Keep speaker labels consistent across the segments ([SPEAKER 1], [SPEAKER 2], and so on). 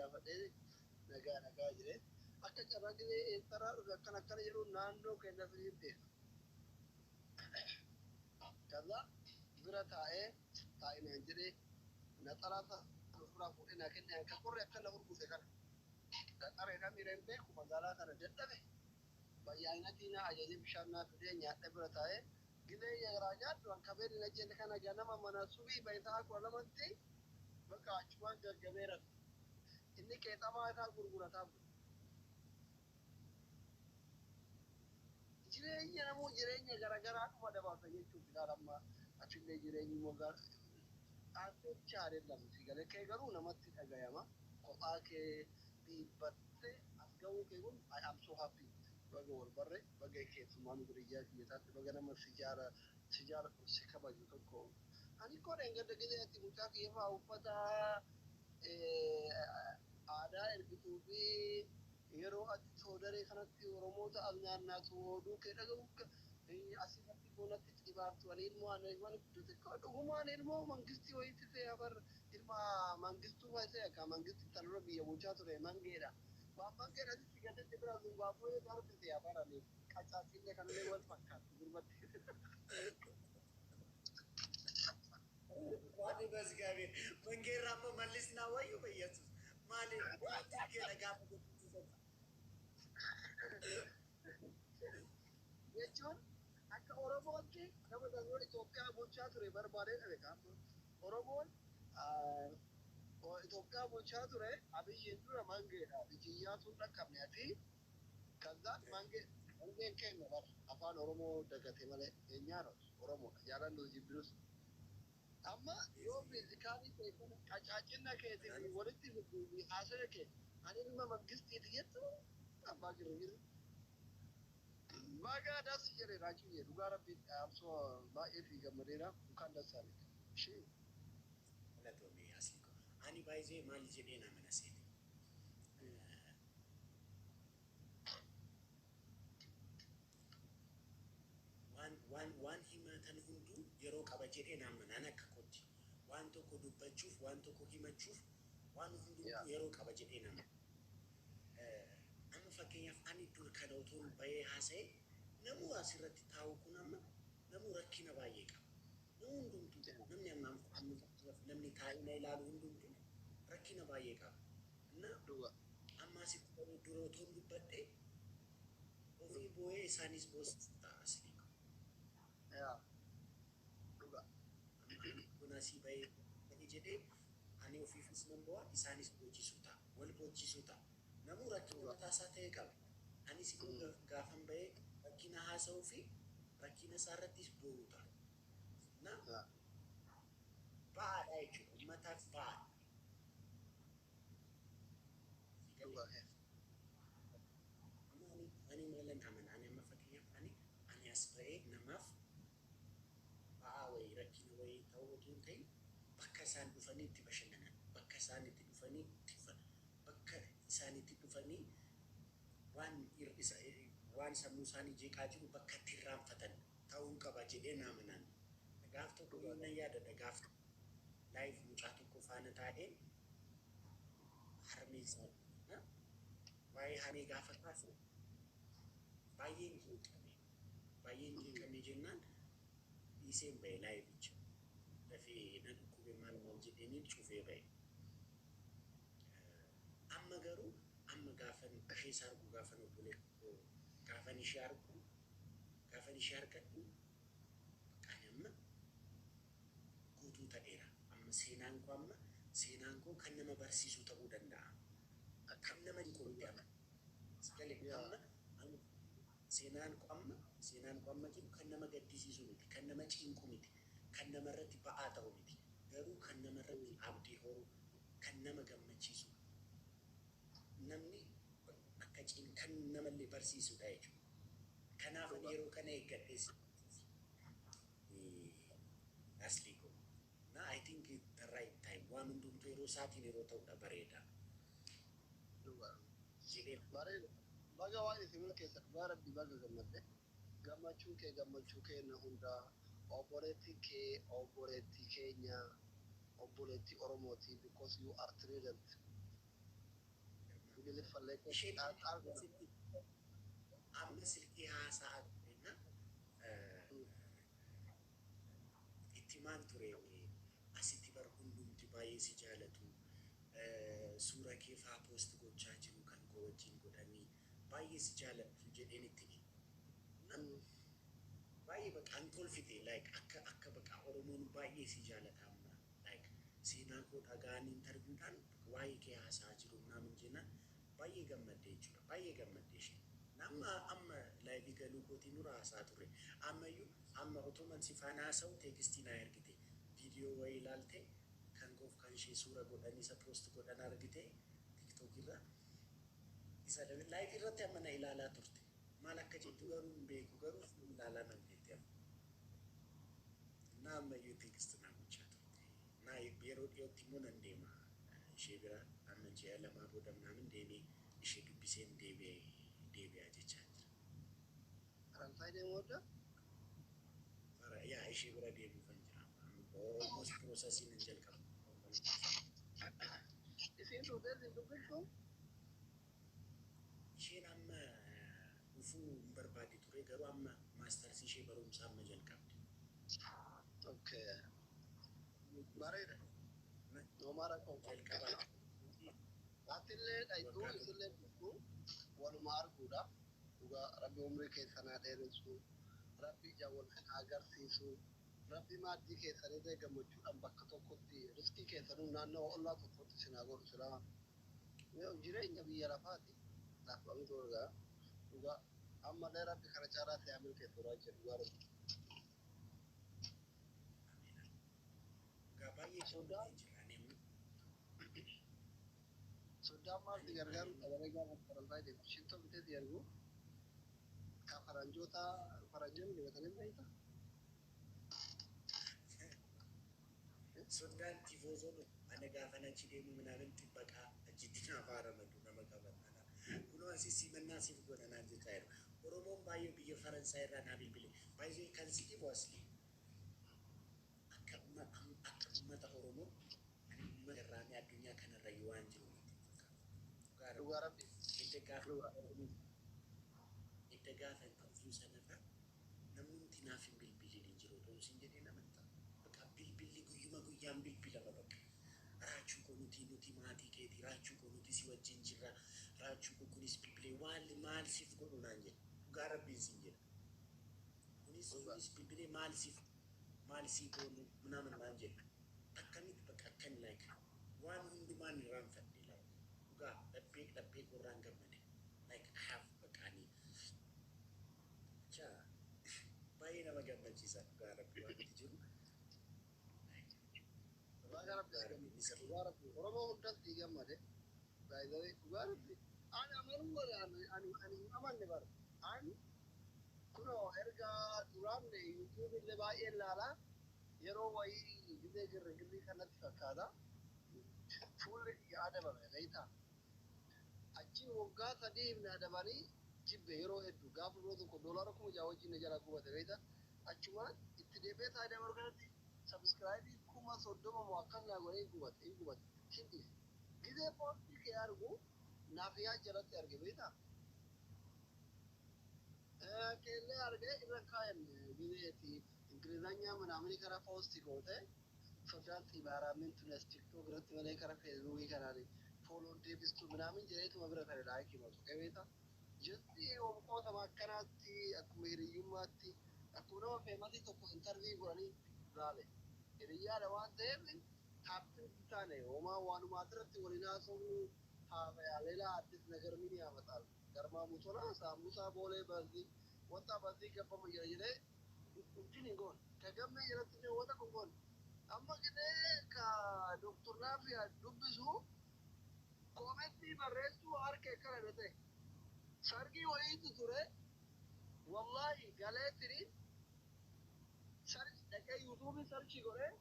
[SPEAKER 1] gaafadhee nagaa jedhee akka carraa gidee taraa dhufe akkana jedhu naannoo kenna firiitte. Kaza bira taa'inaan jedhee naxalaa furaa fuudhee naa kennee akka qorre akka na urguse kana. Qaxareedhaan miireen beeku magaalaa kana dadhabe. Bayyaanatiin ajajee bishaan naa fidee nyaadha bira taa'ee gidee yeraa nyaadhu akka beelli na jenne kana ganama mana subii bayitaa kudha lamatti bakka achumaan gaggabeera. Inni qeexamaa isaa gurgurataa bulu. Jireenya namoo jireenya garaagaraa dhuma dabarsa jechuudha ilaalamma achillee jireenyi mogaa dhaabbicha adeemlamu sigalee kee garuu namatti dhagayama kophaa kee dhiibbatte as ga'uu kee kun I am so happy baga wal barre baga keessumaan guriyyaa biyyaatti baga nama sijaara si kabaju tokko ani koodhaan gadda gideetti mucaa kiyyafaa uffata aadaa ergituu fi yeroo ati soodaree kanatti oromoota alnaannaatu oduu kee dhaga'u asirratti boolatti xibaartu ani ilmoo waan xixiqqoo dhugumaan ilmoo mangistii wayitti ta'e abar ilma mangistuu wayitti akka mangistii tanura biyya bulchaa ture mangeedha. Waan mangeedha sitti gadatti bira zungaafoo darbite abar ani qacaasiillee kanallee wal fakkaatu gurbatti.
[SPEAKER 2] Waan ibas gaabee mangeerraa ammoo mallisnaa wayyu fayyadu maali wanti keenya gaafa
[SPEAKER 1] jechuun akka Oromootti nama darboon Itoophiyaa bulchaa ture barbaadee dhabe qaama. Oromoon Itoophiyaa bulchaa ture abiyyiin dura mangeedha. Abiyyiyaa sun dhaqqabne ati kazzaan mangeen keenya bara afaan Oromoo dagate malee eenyaan Oromoodha jaalannoo jibbirus. Amma yoo fiizikaalii ta'e qacaacina keetiin walitti fiduufi haasa'e kee ani ilma mangistiiti jettu abbaa girgiru. Baga das jedhe raajii dhugaa rabbii absoo baay'ee fi gammadeera dukaan dasaale. Shee.
[SPEAKER 2] Latomee asii ani baay'ee maal jedhee nama na seete. Waan himatan hunduu yeroo qaba jedhee nama nan akka kooti. Waan tokko dubbachuuf waan tokko himachuuf waan hunduu yeroo qaba jedhee nama. Amma fakkeenyaaf ani dur kana utuun bahee haasa'e namuu asirratti taa'u kun amma namuu rakkina baay'ee qaba. Namuu hundumtuu namni taa'ina ilaalu hundumtuu rakkina baay'ee qaba. Amma asitti dura utuun dubbadhe ofii boo'ee isaanis boosisu ta'a asii. Kun asii bahee ani jedhee ani ofiifis nan bo'a isaanis boochisuu ta'a wal boochisuu ta'a. Namuu rakkina mataasaa ta'e qaba. Anis immoo gaafan bahee rakkina haasa'uu fi rakkina isaarrattis booruu ta'a. Ba'aadha jechuudha. Uummataaf ba'aadha. Ani maalan amana ani amma fakkeenyaaf ani as bahee namaaf ba'aa wayii rakkina wayii ta'uu otoo hin ta'in bakka isaan dhufanii itti bashannanan bakka isaan itti dhufanii bakka isaan itti dhufanii waan sammuu isaanii jeeqaa jiru bakka itti irraanfatan ta'uu qaba jedhee naamanaan. Gaaf tokko nan yaadadha gaaf laayif mucaa tokko faana taa'ee harmee isaa waa'ee harmee gaafa kaasu baay'een jeeqame jennaan dhiiseen bahe laayificha dafee nan dhukkube maal jedhanii cufee bahe. Amma garuu amma gaafan ishee isaa argu gaafan obbolee gaafan ishee argadhu kan amma guutuu ta'eera. Amma seenaan koo kan nama barsiisu ta'uu danda'a. Kan nama hin qoodame. Amma seenaan koo amma jiru kan nama gaddisiisu miti, kan nama cinqu miti, kan nama irratti ba'aa ta'u miti. Garuu kan nama irratti abdii horuu, kan nama gammachiisu. Namni akka kan namallee barsiisudha jechuudha. Kanaaf yeroo kana eeggadhees asli ko. Na I think it's the right time. Waan hundumtuu yeroo isaatiin yeroo ta'udha bareeda.
[SPEAKER 1] Bareeda. Baga waan isin keessa dhugaa rabbi baga gammadde. Gammachuu kee na hundaa obboleetti keenya obboleetti Oromooti because you are traded. falleeko
[SPEAKER 2] isheen
[SPEAKER 1] xaaxaa godha.
[SPEAKER 2] amma silkii haasa'a turrenna itti maan ture asitti bar hundumti baay'ee si jaalatu suura kee faa poost gochaa jiru kan koo wajjin godhanii baay'ee si jaalatu jedheen itti baay'ee baqaan tolfite like akka baqaa oromoon baay'ee si jaalata amma like seenaa koo dhaga'anii interviidhaan waa'ee kee haasaa jiru naamin jennaan baay'ee gammadde jechuudha baay'ee gammadde isheen amma laayivii galuu kootii nura haasaa ture ammayyuu amma otuman si faana haasa'u teekstii naa ergite viidiyoo wayii ilaalte kan koof kan ishee suura godhan isa poost godhan argite tiktookirra isa laayivii irratti amma na ilaalaa turte maal akka jettu garuu hin beeku garuu ilaalaa nan beekte na ammayyuu teekstii naa gochaa turte na yeroo dhiyootti immoo nan deema ishee bira amma ji'a lamaa booda minaamin deemee ishee dubbiseen deebi'aa jechaa jira.
[SPEAKER 1] Faransaay deemuudha?
[SPEAKER 2] Yaa ishee bira deemuu kan jira. Almost processing hin jalqabu.
[SPEAKER 1] Isiin dhufee si dubbiftu?
[SPEAKER 2] Isheen amma dhufuu hin barbaade ture garuu amma maastarsii ishee barumsaa amma jalqabde.
[SPEAKER 1] Okay. Bareeda. Noomaara qabu.
[SPEAKER 2] Jalqaba.
[SPEAKER 1] Atillee dhaytuu isillee dhuftu waluma arguudha. Dhugaa rabbi umrii keessanaa dheeressu, rabbi ija wal agarsiisu, rabbi maaddii keessanillee gammachuudhaan bakka tokkotti riskii keessanuu naannoo ollaa tokkotti sinaa godhu silaa jireenya biyya lafaati. Lafa miti orgaa dhugaa ammallee rabbi kana caalaa ta'e amil keessuraa jedhu dhugaa rabbi.
[SPEAKER 2] Baay'ee
[SPEAKER 1] Sodaa sodaa maalti gargaaru qabalee gaafa faransaay deemu shintoo biteeti ergu ka faranjoota faranjoonni dibatanii beekta.
[SPEAKER 2] Sodaan tifoozon ana gaafa nachi deemu minaamin xibbaqaa achitti naaf haaramadu nama qabatana. Kunoo asii simannaa siif godhanaan jechaa jiru. Oromoon baay'ee biyya Faransaay irraa naa bilbile. Baay'ee kan si dhibu asii. Akka uummata Oromoo uummata irraanii addunyaa kanarra yoo waan jiru.
[SPEAKER 1] Dhugaa rabbi.
[SPEAKER 2] Itti gaafa interview sanarra namoonni naaf hin bilbilin hin jiru ta'uu isin jedhee namantaa. Bakka bilbilli guyyuma guyyaan bilbilama bakka. Raachuu koo nuti maatii keetii raachuu koo nuti si wajjin jirra. Raachuu koo kunis bilbilee waan maal siif godhu naan jedha. Dhugaa rabbiin sin jedha. Kunis bilbilee maal siif godhu naaman naan jedha. Akkamitti bakka akkan like waan hundumaan irraan fadhe like dhugaa dhabbee qorraan gammade like I have baqaanii. Baay'ee nama gammachiisa dhugaa rabbi waan itti jiru.
[SPEAKER 1] Dhugaa rabbi Oromoo hundatti gammade. Baay'ee dhugaa rabbi. Ani amanuu ani amanne bara. Ani kunoo erga duraan yuutuub illee baay'ee ilaalaa yeroo wayii gizee girgirrii kanatti fakkaata. Fuulli adabame beektaa. Achi waggaa sadii hin adabanii jibbe yeroo hedduu gaafa yeroo tokko doolaara 6,000 wajjin na jala gubate beektaa. Achumaan itti deebi'ee taa'ee kanatti sabiskiraayibii 30,000 moo akkas naa godhee hin gubate. Shindis. Gizee poostii kee argu naaf yaa jalatti arge beektaa. Keellee argee irra kaayan gizeeti ingilizanyaa manaamini karaa poostii goote sodaan xibaaraamin tunas tiktook irratti malee karaa feesbuukii kanaan fooloon deebistu minaamin jedheetuma bira kare laayikii matu qabeeta. Jirti wamqootama akkanaatti akkuma hiriyyummaatti akkuma nama feematii tokko intarvii godhanii laale. Hiriyyaadha waan ta'eef haabtiin taane homaa waanuma asirratti waliin haasofnu leelaa addis nagar mini yaamaxaal. Garmaa mutola saamusaa boolee bazii wanta bazii gabbama jira jedhee wajjin hin goone. Ka gammee jalatti illee wanta kun goone. Amma gidee ka doktornaaf dubbisu koomentii barreessuu harka akkana na ta'e. Sargii wayiitu ture wallaahi galee tiri dhaqee yuutuubii sarchii godhee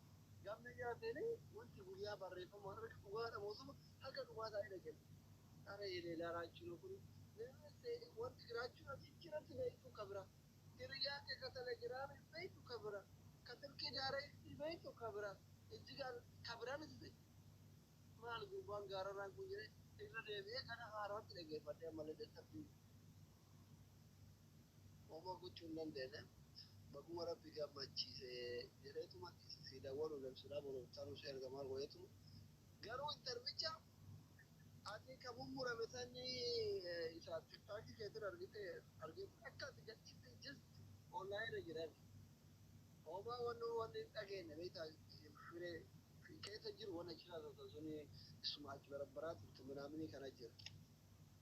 [SPEAKER 1] gammee jiraatanii wanti guyyaa barreeffamu harka dhugaadha moosuma harka dhugaa ta'ee dhaqee. Ara yelee raachuu kun wanti jiraachuun asii jiratti beektu kabira. Hiriyaa kee ka telegiraam beektu kabira. Ka tilkii daareetti beektu kabira. Ijjigaan kabiraan isa ta'e. Maal gubbaan gaararraan kun jedhee irra deebi'ee kana haaraatti dhaggeeffadhee malee dadhabbii homaa gochuu hin dandeenye. Baguma rabbi gammachiise jedheetuma si dawwalu labsuudhaa bololtaanuu si argamaa goyeetu garuu interbicha ati ka mummurame sani isa tiktaakii keetin argite akka ati gadhiiste just onlaayinirra jiran homaa wanni dhageenya beektaa firee keessa jiru waan achi laata suni isuma achi barabaraa turte minaaminii kana jira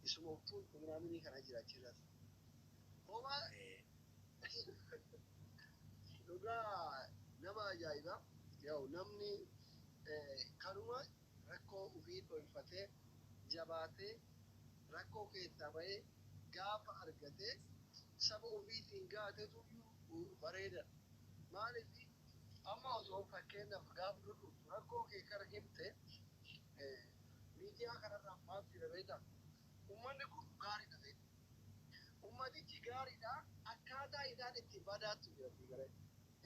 [SPEAKER 1] isuma uftuun minaaminii kana jira achi laata homaa dhugaa nama ajaa'iba yaa'u namni kanuma rakkoo ofii dhoyfatee jabaatee rakkoo keessaa bahee gaafa argatee saba ofiitiin gaatetu bareeda maaliif amma osoo fakkeenyaaf gaafa dhufu rakkoo kee kana himte miidiyaa kanarraa maaf jedhameeta ummanni kun gaariidha beeku ummatichi gaariidha akkaataa isaan itti badaattu jedhamti garee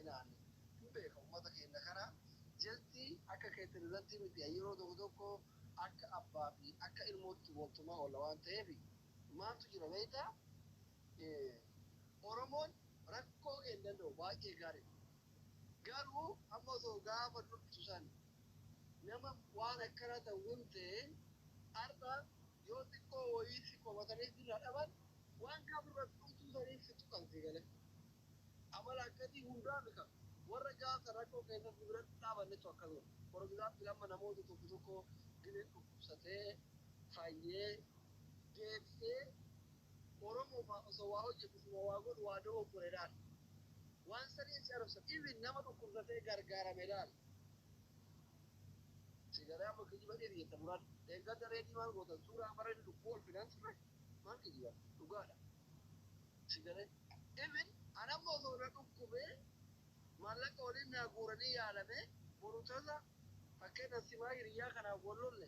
[SPEAKER 1] ilaali hin beeka ummata keenya kana jalti akka keetti irratti miti yeroo tokko tokko akka abbaa fi akka ilmootti waltumaa oola waan ta'eef maaltu jira beektaa Oromoon rakkoo hin danda'u baay'ee gaariidha. Garuu amma osoo gaafa dhuftu san nama waan akkana ta'u himtee har'a yoo xiqqoo wayii si qomatanii irraa dhaban waan gaafa irratti dhuftuu sanii si tuqamti galee. Amala akkasii hundaa bika warra gaafa rakkoo keessatti biratti dhaabannetu akkasuma. Forogiraaf lamma namoota tokko tokko gibee dhukkubsatee fayyee deebisee Oromoo osoo waa hojjetu waa godhu waa da'oo godhedhaan. Waan sanii si arabsa dhiibin nama dhukkubsatee gargaaramedhaan. Sigaraa amma kijiba dhiyeessa duraan eeggata reedii maal gootan suuraa bareedu lubbuu ol fidaan sirre maal kijiba dhugaadha. Sigaree dhiibin anamma osoo na dhukkubee maallaqa waliin naa guuranii yaalamee borutasa fakkeenya simaa hiriyyaa kanaaf wallolle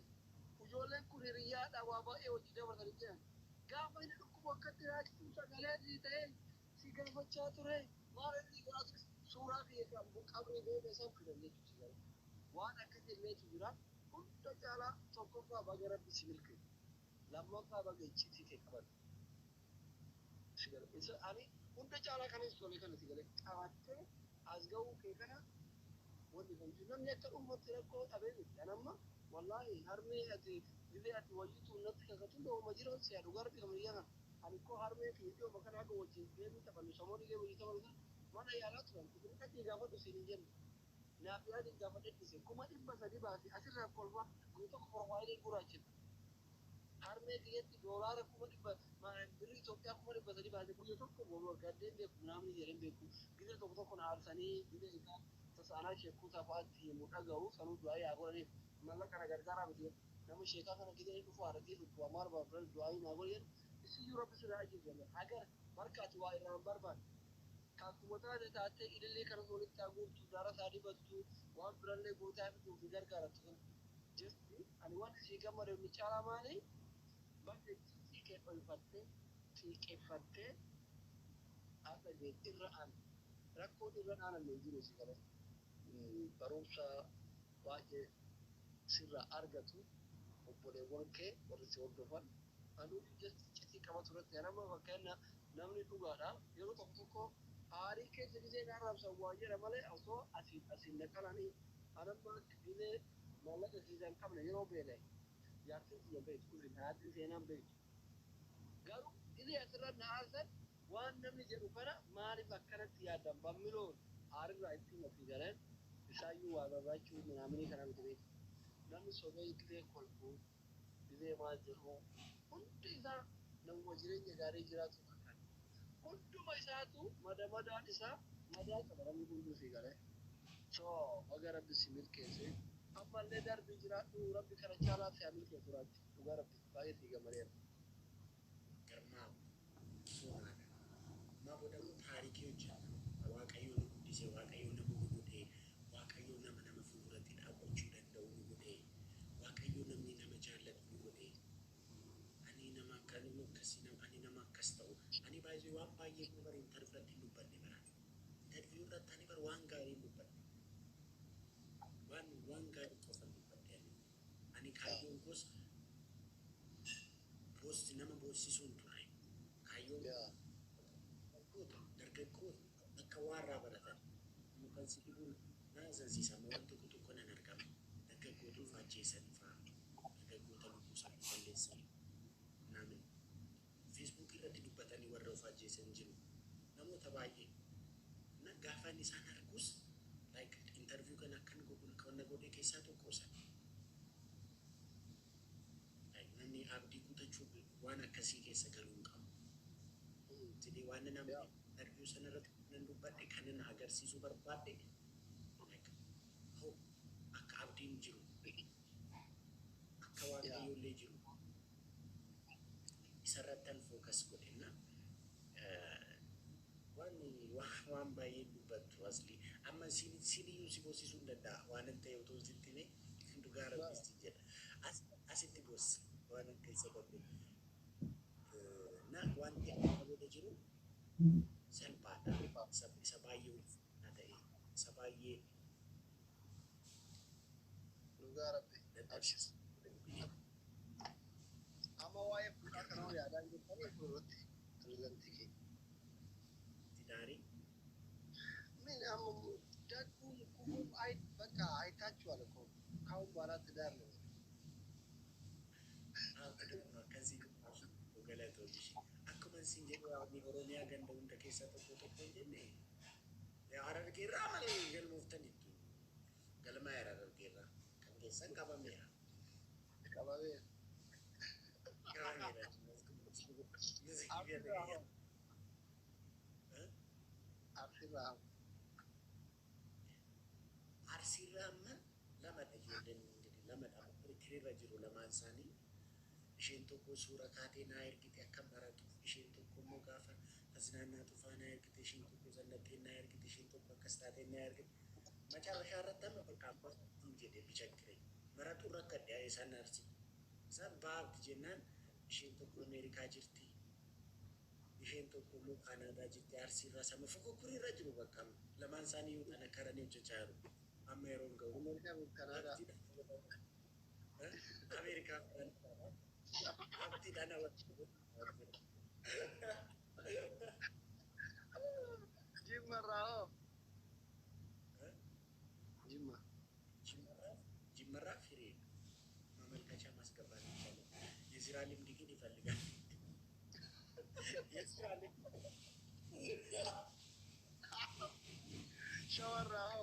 [SPEAKER 1] ijoolleen kun hiriyyaadha waa baay'ee hojii dabalatanii jiran. Gaafa inni dhukkuba akkatti raakisuu sagalee ta'ee si gaafachaa ture maal inni godhatu suuraa fi qabrii beeka isaan fidan jechuudha. Waan akkasii ilmeetu jira hunda caalaa tokkoffaa baga rabbi si milke lammaffaa baga icciitii kee qabatu. Ani hunda caalaa kanas tole kana si galee qabattee as ga'uu kee kana wanti kamtu namni akka dhuunfatti rakkoo dhabee miti anamma wallaahi harmee ati gizee ati wayyituu natti kakatu dhawuma jira si adu garbi kamiyyaa kana ani koo harmee fi iddoo bakka akka wajjin deemuu taphannu samoonni gee wayyi taphannu mana yaalaa turan kun dhaqii gaafadhu siin hin jennu naaf yaadin gaafadhe dhise kuma 300 baasi asirraa kolfa guyyaa tokko profaayilii gurraachisa harmee kiyyatti doolaara kuma 100 birrii Itoophiyaa kuma 300 baasi guyyaa tokko booboo gaddeen beeku naamni jedhan beeku gizee tokko naarsanii gizee isaa tasaanaa sheekuu tafaatti himu dhaga'u sanuu du'aa yaa godhaniif mallaqa na gargaaraa miti nama sheekaa kana gizee dhufu aragee dhufu amaar baafran du'aa naa godhan isiyyuu rabbi sirraa ajiibame agar markaati waa irraan barbaadu akkuma taate taatee ilillee kana walitti haguurtu daara isaa dibattu waan birallee gootaa fiduu fi gargaarattu kun jirti ani wanti sii gammade inni caalaa maali bakka xiqqee olfattee xiqqeeffattee akka irra aan rakkoo irra aanan hin jiru si galee barumsa baay'ee sirraa argatu obboleewwan kee warri si hordofan anuu icciitii qaba turetti anama fakkeenya namni dhugaadha yeroo tokko tokko aarii keessa gizee na arrabsan waa jedha malee osoo asiin naqalanii anamma gizee maallaqa keessaa hin qabne yeroo beela'e jaartiin biyya beektu kun haati seenaan beektu garuu gizee asirra na aarsan waan namni jedhu kana maaliif akkanatti yaadan bammiloon aarirraa itti mafi galeen isaayyuu waa barbaachuu minaaminii kana miti beektu namni sobee gizee kolfuu gizee maal jedhu hundi isaa namuma jireenya gaarii jiraatu fakkaata. Hunduma isaatu madaan isaa madaa qaba namni hunduu fi galee. So baga rabbi si milkeesse ammallee darbii jiraadhu rabbi kana caalaa fi milkee turaatti dhugaa rabbi baay'ee si gammadeera.
[SPEAKER 2] Garmaa suuraadha. Maa bodamu taarikii hojjeta waaqayyo nu guddise waaqayyo nama nu godhe waaqayyo nama fuulduratti dhaabbachuu danda'u nu godhe waaqayyo namni nama jaallatu nu godhe ani nama akkanii akkasii nama ani nama akkas ta'u ani baay'ee waan baay'ee nu bari intervirratti hin dubbanne baraan interviyuu irratti ani bar waan gaarii hin dubbanne waan gaarii qofa hin dubbanne ani kaayyoon gosa boossi nama boossisuun ture. Kaayyoon dargaggoota akka waarraa baratan mukaan si dhibuun na zansiisama waan tokko tokko nan argama. Dargaggoota faajjeessanii fa'aa dargaggoota lubbuu isaanii balleessan namni Facebook irratti dubbatanii warra faajjeessan jiru namoota baay'ee na gaafan isaan argus like interview kan akkan godhuu godhe keessaa tokko sana. Namni abdii kutachuu waan akkasii keessa galuu hin qabu. Jadi waan namni interview sana irratti nan dubbadhe kan inni agarsiisuu barbaade akka abdiin jiru akka waaqayyoollee jiru isarrattan fookas godhenna waan baay'ee dubbattu asli amma siniyyuu si boosisuu hin danda'a waan hin ta'e otoo sitti hime dhugaa rabbisti jedha asitti boossi waan akka isa godhe na wanti akka godhe jiru salphaadha isa baay'ee ulfaataa ta'e isa baay'ee
[SPEAKER 1] dhugaa rabbi dadhabsiisa. Amma waa'ee fuudhaa kanaa yaadaan jirtanii fuulduratti pirezidantii keenya.
[SPEAKER 2] Tidaarii
[SPEAKER 1] ምን አሁን ደግሞ ኩኩም አይ በቃ አይታችኋል እኮ ካሁን በኋላ ትዳር ነው
[SPEAKER 2] ከዚህ ገለቶች አኩመ ሲንጀ ያውኒ ኦሮሚያ ገንደው እንደከሰ ተቆጥቶ እንጀኔ ያረር ጌራ ማለት ገልሞፍተን ይቱ ገልማ ያረር ጌራ ከንገሰን ቀበሜራ
[SPEAKER 1] ቀባቤ
[SPEAKER 2] ቀበሜራ Arsirraamman lama ijoolleen ingirii lama hiriirra jiru lamaan isaanii isheen tokko suura kaatee naa ergite akka baratuuf isheen tokko immoo gaafa tasnaannaa tufaa naa ergite isheen tokko zallattee naa ergite isheen tokko akkas taatee naa ergite macarrashaa irratti amma bakka abbaatiin jedhee bichakkire maratu rakkadhe isaan arsi isaan baabdi jennaan isheen tokko Ameerikaa jirti isheen tokko immoo Kaanaadaa jirti arsirraa sama fukukkuriirra jiru bakka lamaan isaanii yoo kana karanii hojjechaa jiru. American go. Canada. America. Abdi dana
[SPEAKER 1] Jimma Rao.
[SPEAKER 2] Jimma Rafiri. Mamal kaca mas gaban. Yisraelim dikit ifalligan. Yisraelim.
[SPEAKER 1] Shower Rao.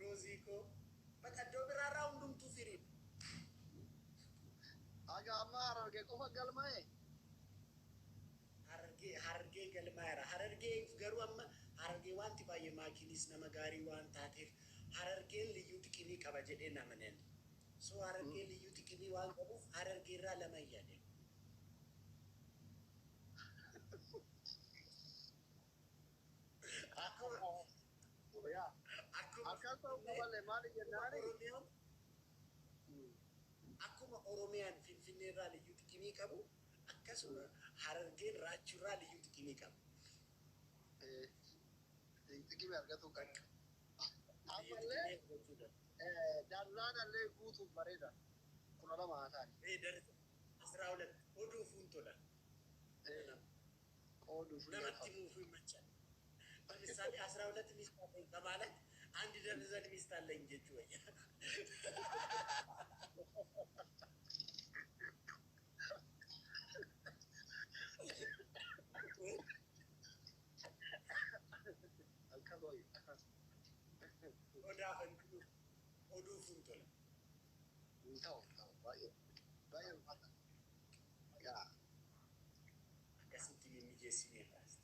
[SPEAKER 1] Rosico, bakka iddoo biraarraa hundumtuu firiidha. Aga amma Harargee qofa galmaa'e.
[SPEAKER 2] Harargee galmaa'eera. Harargee garuu amma Harargee wanti baay'ee maakiinis nama gaarii waan taateef Harargeen liyyuu xiqqimii qaba jedhee namaneen. So Harargeen liyyuu xiqqimii waan qabuuf Harargeerraa lama yaade. Akkuma Oromiyaan Finfinneerraa liyyuu xiqqimii qabu akkasuma Harargeen Raachurraa liyyuu xiqqimii qabu.
[SPEAKER 1] Xiqqimii argatu kan ammallee darraanallee guutuuf bareeda 12 haa ta'an.
[SPEAKER 2] 12 oduu fuuntola. Namatti muufuu machaan. Misalnya 12 misalnya kemana? Andi dan misalnya gitu aja. Odu funtul.
[SPEAKER 1] Tahu, bayar apa? Ya.
[SPEAKER 2] Kasih tinggi jesini pasti.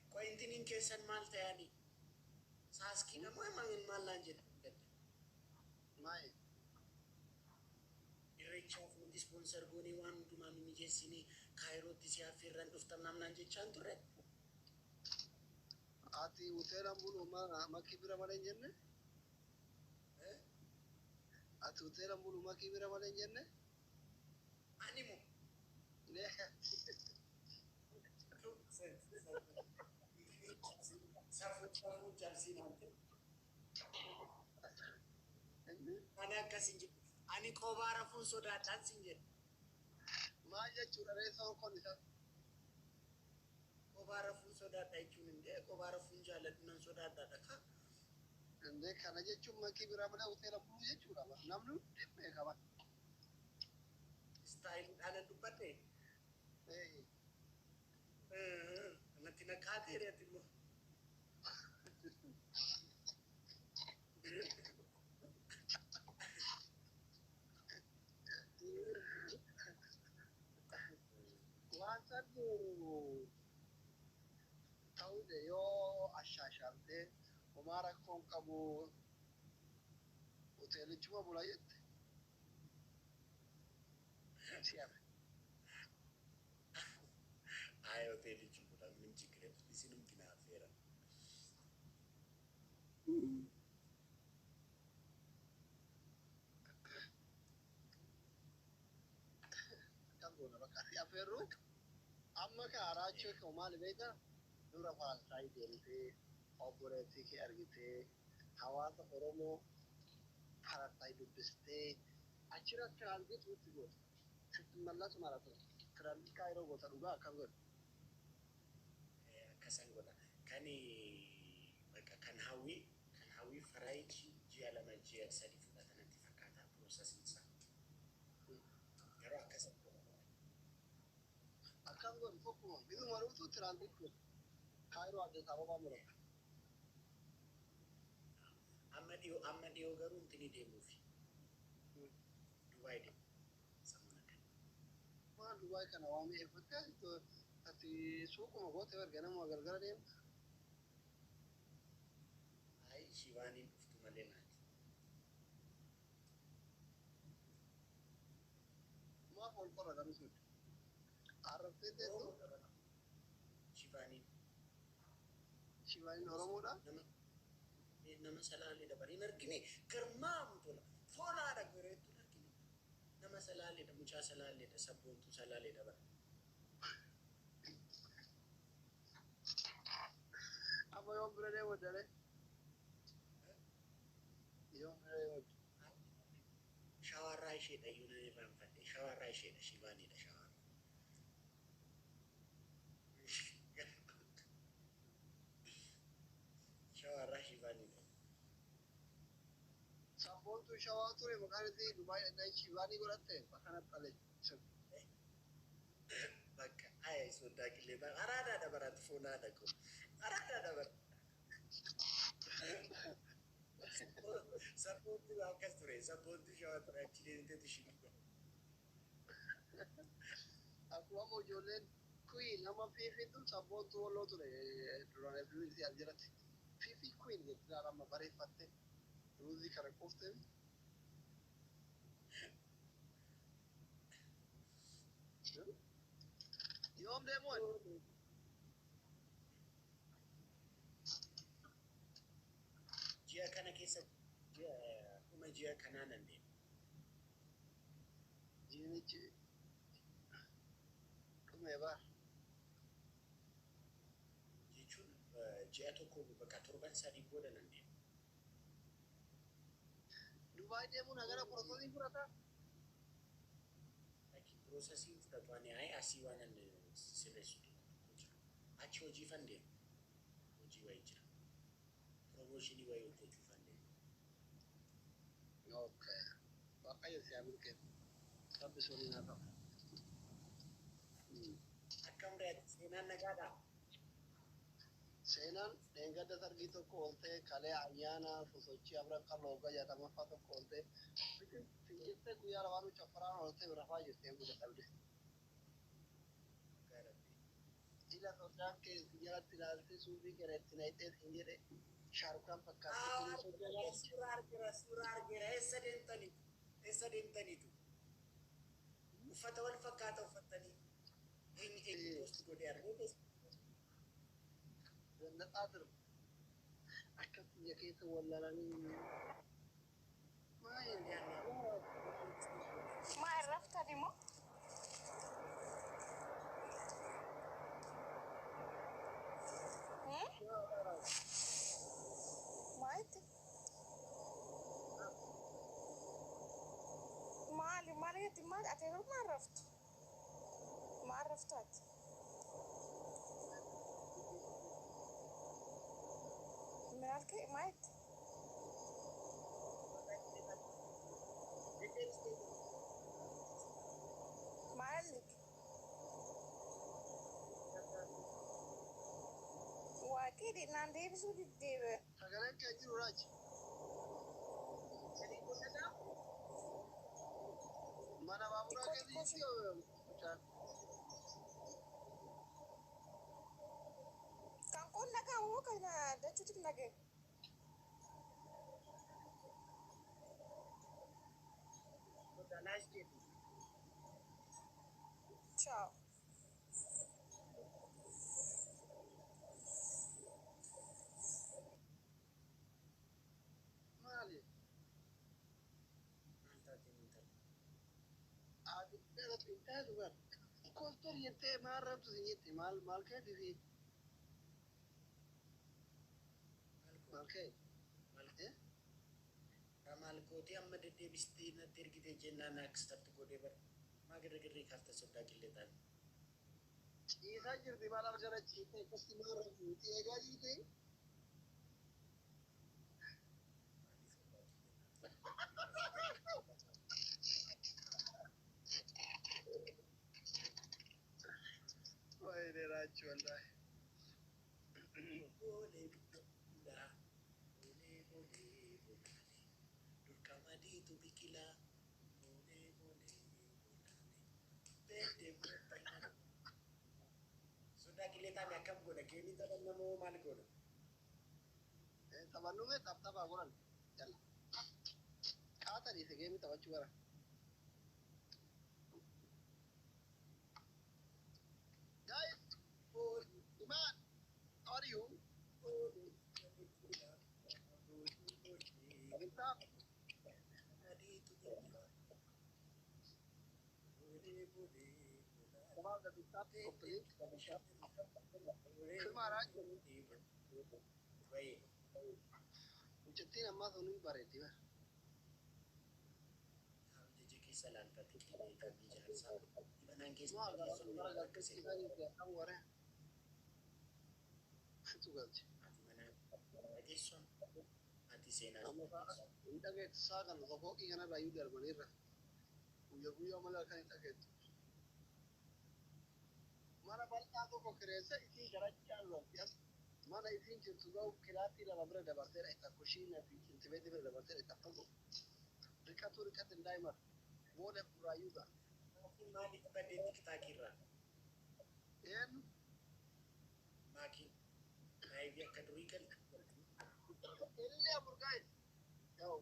[SPEAKER 2] Kau intinin kesan mal tayani. Saski kamu emangin mal lanjut.
[SPEAKER 1] Mai.
[SPEAKER 2] Irrecha fuuti sponsor goni waan hundumaa mijeessini kaayirootti si affeerran dhuftan namnaan jechaan turre.
[SPEAKER 1] Ati hoteelaan bulu makii bira malee hin jenne? Ati hoteelaan bulu makii bira malee hin jenne?
[SPEAKER 2] Ani moo? Safuu jaalsiin hante. Ani akkas hin jedhu. Ani kophaa rafuun sodaadhaan sin jedhu.
[SPEAKER 1] Maal jechuudha reessoon kun isa
[SPEAKER 2] Kophaa rafuun sodaadha jechuun hin dee kophaa rafuun jaalladhu nan sodaadhaadha ka.
[SPEAKER 1] indee kana jechuun makkii biraa mana hoteela buluu jechuudha. Namni dhimma qaba.
[SPEAKER 2] Istaayiliidhaan dubbadhe. Natti naqaatee reetti immoo.
[SPEAKER 1] Waan saddu ta'uudha yoo ashaashaamtee homaa rakkoon qabu hoteelichuma bulaa jette. Siyaame.
[SPEAKER 2] Ay hoteelichi bula min ችግር isinum kinaafeera.
[SPEAKER 1] Kan goona bakka si affeerru amma ka araachoo koo maal beektaa dura faalsaayii deemtee obboleettii kee argitee hawaasa Oromoo farasaayii dubbistee achirratti tiraanziitii goota. ስትመለስ ማለት ነው። ትራንዚት ካይሮ ጎታ ዱጋ akkam godhu.
[SPEAKER 2] Akkasan godha. Kan bakka kan hawwii faraayii ji'a lama ji'a sadi fudhatanatti fakkaata piroosesiin isaa. Yeroo akkasan godha.
[SPEAKER 1] Akkam godhu tokkuma biyyu maruutu tiraanziit godhu. Kaayiroo Addis Ababaa murata.
[SPEAKER 2] Amma dhiyoo garuu intini deemuufi. Dubaay deemu.
[SPEAKER 1] Waan Dubaay kana waan mi'eeffattee ati suuquma goote ganama gargara deemta.
[SPEAKER 2] Ay shiwaaniin dhuftu malee naati.
[SPEAKER 1] Maaf ol qorra kan sun. Arraftee teessu.
[SPEAKER 2] Shiwaaniin.
[SPEAKER 1] Shiwaaniin Oromoodha.
[SPEAKER 2] Nama salaalee dabaleen argine garmaam tola foolaadha goreetu argine nama salaaleedha mucaa salaaleedha sabboontuu salaalee dabala.
[SPEAKER 1] Amma yoon bira deemu dalee. Yoon bira deemu.
[SPEAKER 2] Shawarraa isheedha iyyuu nan irraanfadhe shawarraa isheedha shiwaaniidha shawarraa. Shawarraa shiwaaniidha.
[SPEAKER 1] Sabboontuu shawaa ture maqaan isii Dubaay dhaqnaa shiwaanii godhatte bakkanatti dhalee.
[SPEAKER 2] Bakka ayya sodaa qilleetaa araadaadha baraatti foonaadha kun araadaadha bara. Sabboontuu akkas ture sabboontuu shawaa ture achi deemteetu shibiidha.
[SPEAKER 1] Akkuma ijoolleen kuyi nama fiifiitu sabboontuu walloo ture duraan eebbisiis as jalatti. Fiifii kuyin jechuudha amma bareeffatte ruuzii kana qooftee. Yoom deemuun?
[SPEAKER 2] Ji'a kana keessa dhuma ji'a kanaa nan deema.
[SPEAKER 1] Jiinichi dhumee baa.
[SPEAKER 2] Jechuun ji'a tokko bakka torban sadii booda nan deema.
[SPEAKER 1] Dubaay deemuun hagara piroosesii fudhataa?
[SPEAKER 2] Piroosesiin fudhatu ani asii waan sirreessu jira. Achi hojii fan deema. Hojii wayii jira. Promooshinii wayii hojjechuu fan deema.
[SPEAKER 1] Okay. Waaqayyo si haa milkeessu. Rabbi sirrii naa ta'u.
[SPEAKER 2] Akkam re'aati seenaan nagaadhaa?
[SPEAKER 1] Seenaan dheengadda sargii tokko ooltee kalee ayyaana sosochii abran kan looga jaatamaffaa tokko ooltee fiigittee guyyaa lamaan coffaraan ooltee rafaa jirtee gudda dhabde. Ila soddaan kee jalatti ilaaltee suufii gareetti nayitee hin jedhe shaarukaan fakkaatee.
[SPEAKER 2] Suuraa argeera eessa deemtaniitu? Uffata wal fakkaata uffattanii eenyu poosti godhee argee
[SPEAKER 1] Gannaxaa ture. Akka biyya keessa wallaalanii
[SPEAKER 3] Ma irraftani moo? Maalitti? Maali jetti maali ati yeroo maal raftu? ما عرفتك. من الكي مايت معلق واكيد ان عندي بسود الديبه
[SPEAKER 1] Sagaleen kee jiru raaji. Mana baaburaa keessa jirti mucaan.
[SPEAKER 3] كان قلنا كان هو كان دجوت النجم تشاو
[SPEAKER 1] Maali? Ati dhala pintaa dhugan. Koostor jettee maal rabsu si jette maal keeti si maal kee?
[SPEAKER 2] Ramal kooti amma deddeebistee natti ergitee jennaan akkasitti godhee bara. Maa girgirrii kaafta sodaa qilleexaan.
[SPEAKER 1] Ciisaa jirti maal argana ciitee akkasitti maal rabsu itti eegaa jirti. Wayne raachi wallahi.
[SPEAKER 2] Boolee bulaa, boolee boolee bulaa, durqama diitu biqilaa, boolee boolee bulaa, beekte bulaa. Sodaa qilleexaan akkam godha keenii taphanna moo maal godha?
[SPEAKER 1] Taphannu mee taphaa godhan jalla. Qaatanii si geemi taphachuu bara. Guys, Iman, how are you? Stop. Come on, let me stop. Complete. Come on, right? Hojjettiin ammaa sun hin bareeddi bara.
[SPEAKER 2] Jijji keessa laalfate qilleexaan ijaarsaa. Ibanaan keessa
[SPEAKER 1] Maa gara
[SPEAKER 2] sun
[SPEAKER 1] gara
[SPEAKER 2] akka
[SPEAKER 1] galteetti
[SPEAKER 2] seera.
[SPEAKER 1] isaanii fi akkam waree. Situ galche.
[SPEAKER 2] Ati mana dhageessuun ati seenaa
[SPEAKER 1] Amma fa'a hin dhageettu saa kana fofooqii kanarraa iyyuu darbaniirra. Guyyaa malee kan hin dhageettu. Mana bal'aa tokko kireessa isii garachaan lolti as. Mana isiin jirtu ga'u kiraattii lama bira dabartee dha. Kushiina fi intimeetii bira dabartee dha. Akkasuma riqatu riqatin daa'imar. Booda buraayyuu ga'a.
[SPEAKER 2] Maatiin maaliif badee tiktaakirraa?
[SPEAKER 1] Eenyu?
[SPEAKER 2] Maakiin kaayibii akka durii galte.
[SPEAKER 1] Illee murgaa'e. Yoo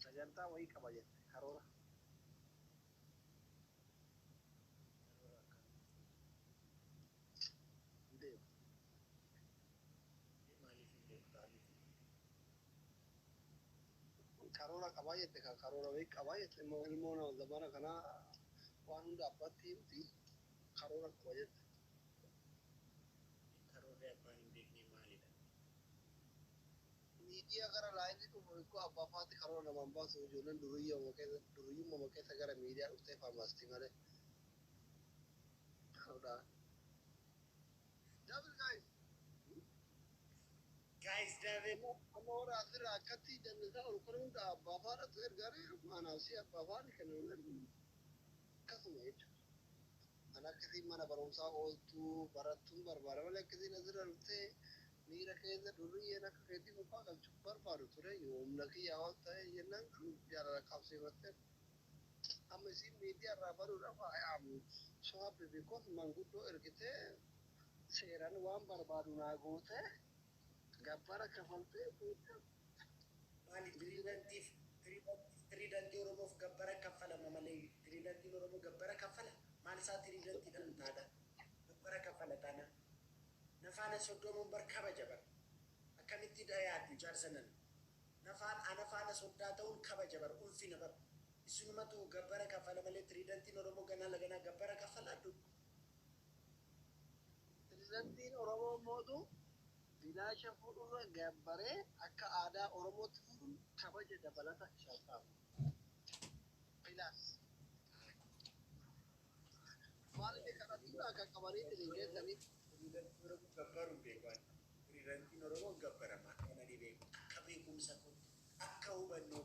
[SPEAKER 1] sagantaa wayii qaba jette karoora. Deema.
[SPEAKER 2] Maaliif hin beektaanii?
[SPEAKER 1] Karoora qabaa jette kan karoora wayii qabaa jette immoo ilmoon zamana kanaa waan hunda abbatti himti karoora qaba jette.
[SPEAKER 2] Karoorri abbaan hin beekne maalidha?
[SPEAKER 1] Miidiyaa gara laayinii dhufu ikkoo abbaa faatti karoora namaan baasu ijoolleen duruyyummaa keessa gara miidiyaa dhuftee faamaasti malee. Karoora. Double guys.
[SPEAKER 2] Guys, David.
[SPEAKER 1] Amma warra asirraa akkatti dandasaa ol qoran hunda abbaa faadhatu ergaaree maanaaf si abbaa faadhi kennan akkasuma jechuudha. Kan akkasii mana barumsaa ooltuu barattuun barbaada malee akkasiin asirra dhuftee miira keessa durriyyeen akka keetii mukaa galchuuf barbaadu ture yoo humna kiyyaa ol ta'e jennaan jaalala qabsiifattee amma isiin miidiyaa irraa baduudhaaf so'aa bibikoos manguddoo ergitee seeraan waan barbaadu naa gootee gabbara kafaltee
[SPEAKER 2] Maali tiriidantii Oromoof gabbara kaffalama malee tiriidantiin Oromoo gabbara kaffala? Maal isaa tiriidantiidhaan taadha? Gabbara kaffala taana. Nafaana soddomuun bar kabaja bara. Akkamitti dhayaatti jaarsanan? Ana faana soddaa ta'uun kabaja bara ulfina bara. Isinumatu gabbara kaffala malee tiriidantiin Oromoo ganaa laganaa gabbara kaffala addu.
[SPEAKER 1] Pirezidantiin Oromoo mootu bilaasha fuudhurra gabbaree akka aadaa Oromootti fuudhuun kabaja dabalata isaa qaba. Bilaas hundaa kan qabaniitti hin geessaniif.
[SPEAKER 2] Pirezidaantiin Oromoo gabbaruun beekan. Pirezidaantiin Oromoo gabbarama. Kana ni beeku. Akka beekumsa kun akka hubannoo